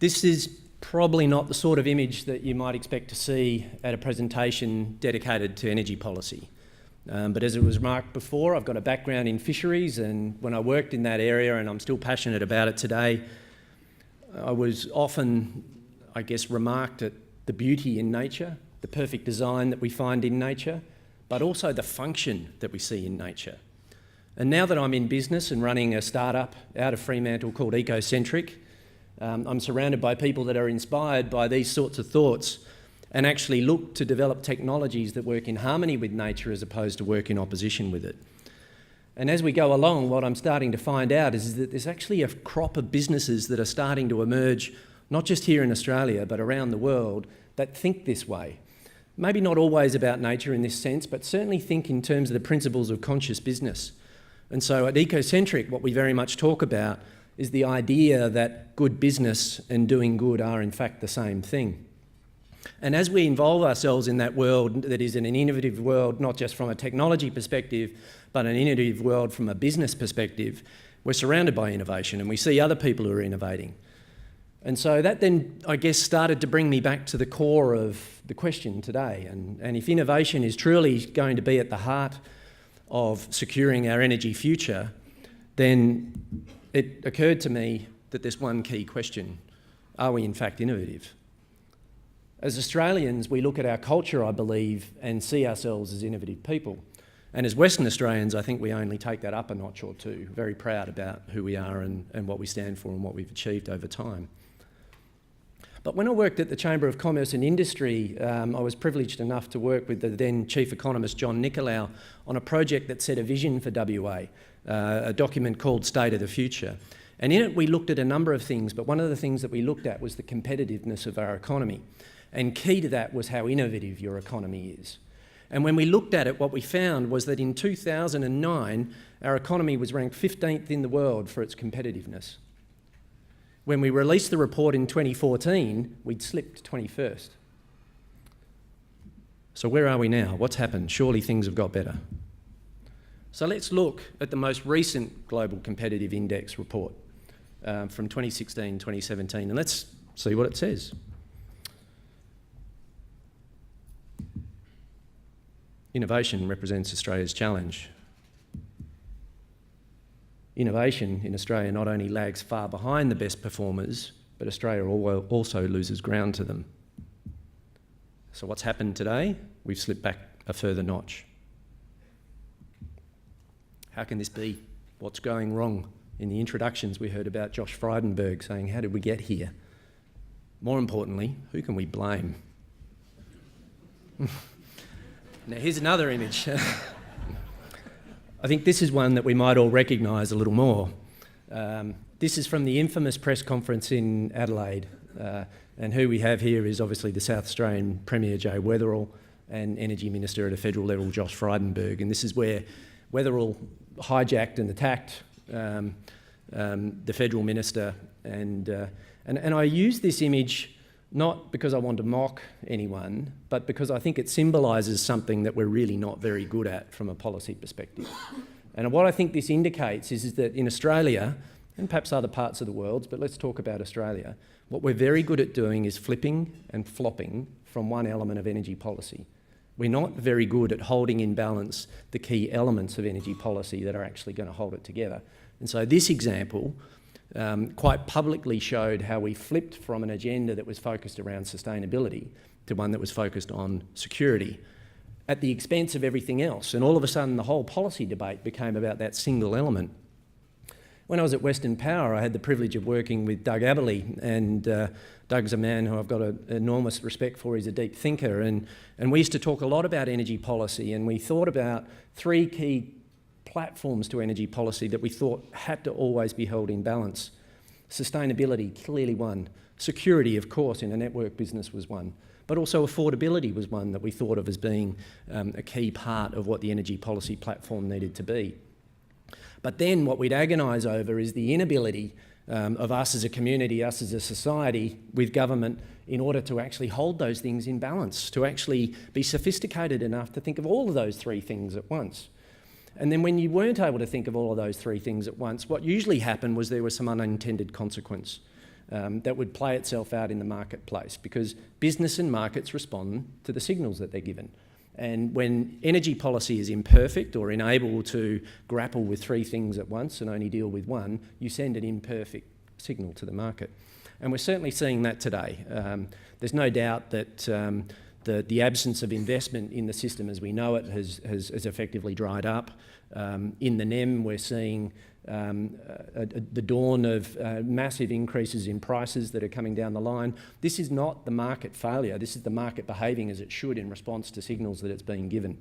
This is probably not the sort of image that you might expect to see at a presentation dedicated to energy policy. But as it was remarked before, I've got a background in fisheries, and when I worked in that area, and I'm still passionate about it today, I was often, I guess, remarked at the beauty in nature, the perfect design that we find in nature, but also the function that we see in nature. And now that I'm in business and running a startup out of Fremantle called Ecocentric, I'm surrounded by people that are inspired by these sorts of thoughts and actually look to develop technologies that work in harmony with nature as opposed to work in opposition with it. And as we go along, what I'm starting to find out is that there's actually a crop of businesses that are starting to emerge, not just here in Australia, but around the world, that think this way. Maybe not always about nature in this sense, but certainly think in terms of the principles of conscious business. And so at Ecocentric, what we very much talk about is the idea that good business and doing good are in fact the same thing. And as we involve ourselves in that world that is an innovative world, not just from a technology perspective, but an innovative world from a business perspective, we're surrounded by innovation and we see other people who are innovating. And so that then, I guess, started to bring me back to the core of the question today. And if innovation is truly going to be at the heart of securing our energy future, then it occurred to me that there's one key question. Are we in fact innovative? As Australians, we look at our culture, I believe, and see ourselves as innovative people. And as Western Australians, I think we only take that up a notch or two, very proud about who we are and what we stand for and what we've achieved over time. But when I worked at the Chamber of Commerce and Industry, I was privileged enough to work with the then Chief Economist, John Nicolau, on a project that set a vision for WA, a document called State of the Future. And in it, we looked at a number of things, but one of the things that we looked at was the competitiveness of our economy. And key to that was how innovative your economy is. And when we looked at it, what we found was that in 2009, our economy was ranked 15th in the world for its competitiveness. When we released the report in 2014, we'd slipped 21st. So where are we now? What's happened? Surely things have got better. So let's look at the most recent Global Competitive Index report from 2016-2017, and let's see what it says. Innovation represents Australia's challenge. Innovation in Australia not only lags far behind the best performers, but Australia also loses ground to them. So what's happened today? We've slipped back a further notch. How can this be? What's going wrong? In the introductions, we heard about Josh Frydenberg saying, how did we get here? More importantly, who can we blame? Now, here's another image. I think this is one that we might all recognise a little more. This is from the infamous press conference in Adelaide, and who we have here is obviously the South Australian Premier Jay Weatherill and Energy Minister at a federal level, Josh Frydenberg. And this is where Weatherill hijacked and attacked the federal minister. And I use this image not because I want to mock anyone, but because I think it symbolises something that we're really not very good at from a policy perspective. And what I think this indicates is that in Australia, and perhaps other parts of the world, but let's talk about Australia, what we're very good at doing is flipping and flopping from one element of energy policy. We're not very good at holding in balance the key elements of energy policy that are actually going to hold it together. And so this example quite publicly showed how we flipped from an agenda that was focused around sustainability to one that was focused on security at the expense of everything else. And all of a sudden, the whole policy debate became about that single element. When I was at Western Power, I had the privilege of working with Doug Aberley, and Doug's a man who I've got an enormous respect for. He's a deep thinker, and we used to talk a lot about energy policy, and we thought about three key platforms to energy policy that we thought had to always be held in balance. Sustainability, clearly one. Security, of course, in a network business was one. But also affordability was one that we thought of as being a key part of what the energy policy platform needed to be. But then what we'd agonise over is the inability of us as a community, us as a society, with government, in order to actually hold those things in balance, to actually be sophisticated enough to think of all of those three things at once. And then when you weren't able to think of all of those three things at once, what usually happened was there was some unintended consequence. that would play itself out in the marketplace, because business and markets respond to the signals that they're given. And when energy policy is imperfect or unable to grapple with three things at once and only deal with one, you send an imperfect signal to the market. And we're certainly seeing that today. There's no doubt that the absence of investment in the system as we know it has effectively dried up. In the NEM, we're seeing the dawn of massive increases in prices that are coming down the line. This is not the market failure. This is the market behaving as it should in response to signals that it's being given.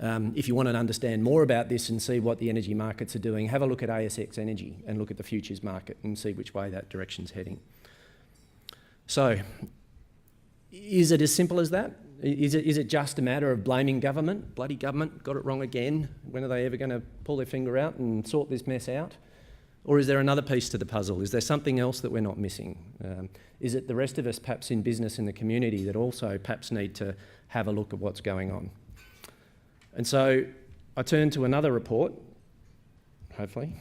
If you want to understand more about this and see what the energy markets are doing, have a look at ASX Energy and look at the futures market and see which way that direction's heading. So, is it as simple as that? Is it just a matter of blaming government? Bloody government, got it wrong again. When are they ever going to pull their finger out and sort this mess out? Or is there another piece to the puzzle? Is there something else that we're not missing? Is it the rest of us, perhaps in business and the community, that also perhaps need to have a look at what's going on? And so I turn to another report, hopefully,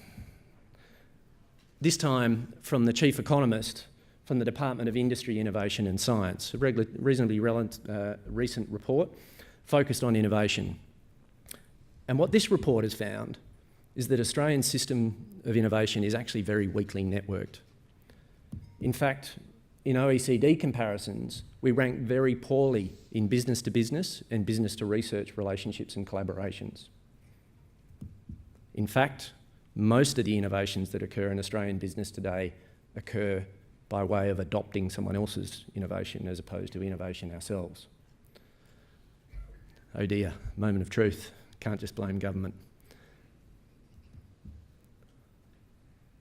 this time from the chief economist from the Department of Industry, Innovation and Science, a reasonably recent report focused on innovation. And what this report has found is that Australian system of innovation is actually very weakly networked. In fact, in OECD comparisons, we rank very poorly in business to business and business to research relationships and collaborations. In fact, most of the innovations that occur in Australian business today occur by way of adopting someone else's innovation as opposed to innovation ourselves. Oh dear, moment of truth. Can't just blame government.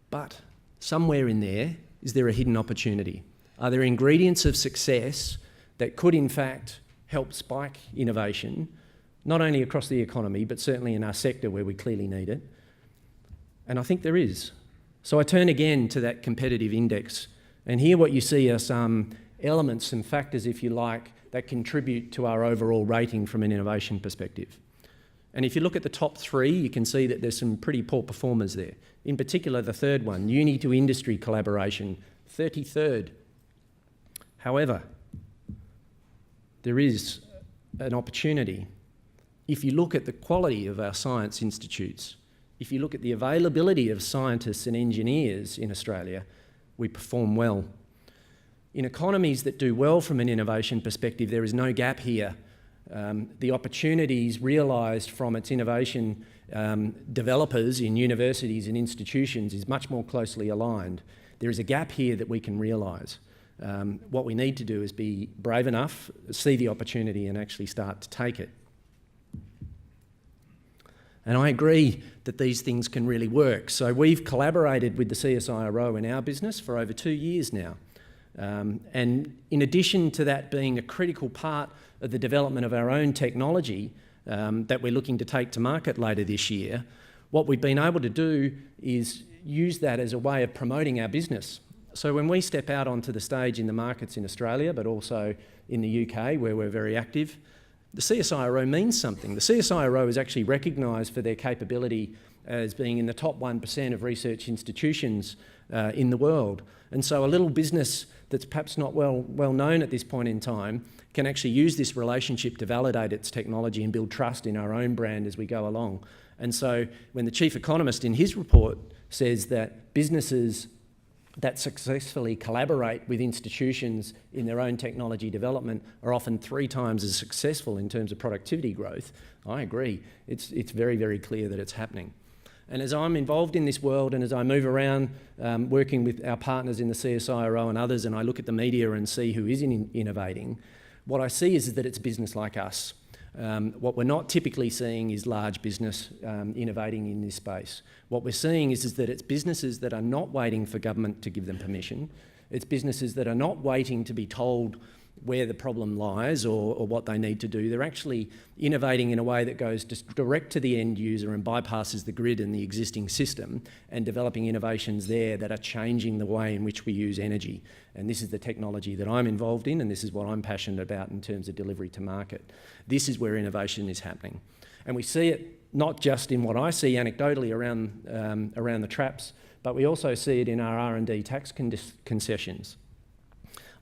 But somewhere in there, is there a hidden opportunity? Are there ingredients of success that could in fact help spike innovation, not only across the economy, but certainly in our sector where we clearly need it? And I think there is. So I turn again to that competitive index, and here what you see are some elements, some factors, if you like, that contribute to our overall rating from an innovation perspective. And if you look at the top three, you can see that there's some pretty poor performers there. In particular, the third one, uni to industry collaboration, 33rd. However, there is an opportunity. If you look at the quality of our science institutes, if you look at the availability of scientists and engineers in Australia, we perform well. In economies that do well from an innovation perspective, there is no gap here. The opportunities realised from its innovation developers in universities and institutions is much more closely aligned. There is a gap here that we can realise. What we need to do is be brave enough, see the opportunity and actually start to take it. And I agree that these things can really work. So we've collaborated with the CSIRO in our business for over 2 years now. And in addition to that being a critical part of the development of our own technology that we're looking to take to market later this year, what we've been able to do is use that as a way of promoting our business. So when we step out onto the stage in the markets in Australia, but also in the UK where we're very active, the CSIRO means something. The CSIRO is actually recognised for their capability as being in the top 1% of research institutions in the world. And so a little business that's perhaps not well known at this point in time can actually use this relationship to validate its technology and build trust in our own brand as we go along. And so when the chief economist in his report says that businesses that successfully collaborate with institutions in their own technology development are often 3 times as successful in terms of productivity growth, I agree. It's very, very clear that it's happening. And as I'm involved in this world and as I move around working with our partners in the CSIRO and others, and I look at the media and see who is innovating, what I see is that it's business like us. What we're not typically seeing is large business innovating in this space. What we're seeing is that it's businesses that are not waiting for government to give them permission. It's businesses that are not waiting to be told where the problem lies or what they need to do. They're actually innovating in a way that goes just direct to the end user and bypasses the grid and the existing system, and developing innovations there that are changing the way in which we use energy. And this is the technology that I'm involved in, and this is what I'm passionate about in terms of delivery to market. This is where innovation is happening. And we see it not just in what I see anecdotally around the traps, but we also see it in our R&D tax concessions.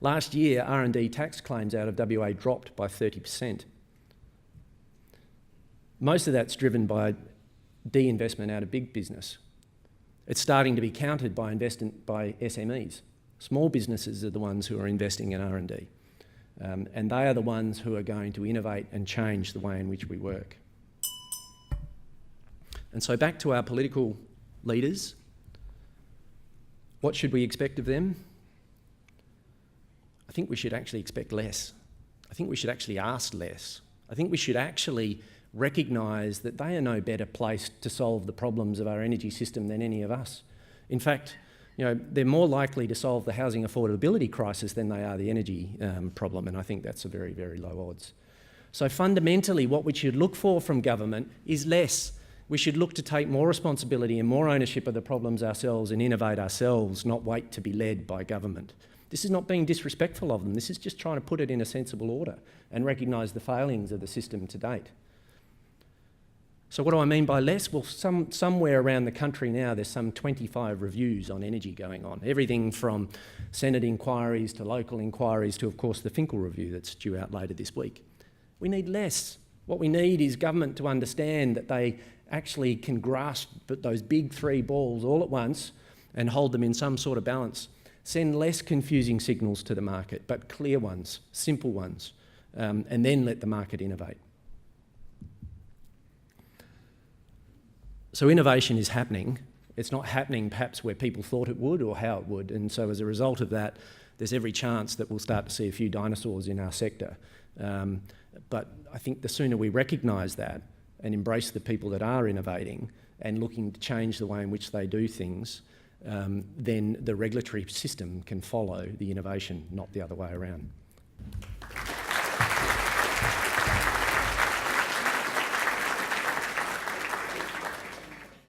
Last year, R&D tax claims out of WA dropped by 30%. Most of that's driven by de-investment out of big business. It's starting to be countered by investment by SMEs. Small businesses are the ones who are investing in R&D, and they are the ones who are going to innovate and change the way in which we work. And so back to our political leaders, what should we expect of them? I think we should actually expect less. I think we should actually ask less. I think we should actually recognise that they are no better placed to solve the problems of our energy system than any of us. In fact, they're more likely to solve the housing affordability crisis than they are the energy problem, and I think that's a very, very low odds. So fundamentally, what we should look for from government is less. We should look to take more responsibility and more ownership of the problems ourselves and innovate ourselves, not wait to be led by government. This is not being disrespectful of them. This is just trying to put it in a sensible order and recognise the failings of the system to date. So what do I mean by less? Well, somewhere around the country now, there's some 25 reviews on energy going on. Everything from Senate inquiries to local inquiries to, of course, the Finkel review that's due out later this week. We need less. What we need is government to understand that they actually can grasp those big three balls all at once and hold them in some sort of balance. Send less confusing signals to the market, but clear ones, simple ones, and then let the market innovate. So innovation is happening. It's not happening perhaps where people thought it would or how it would, and so as a result of that, there's every chance that we'll start to see a few dinosaurs in our sector. But I think the sooner we recognise that and embrace the people that are innovating and looking to change the way in which they do things, then the regulatory system can follow the innovation, not the other way around.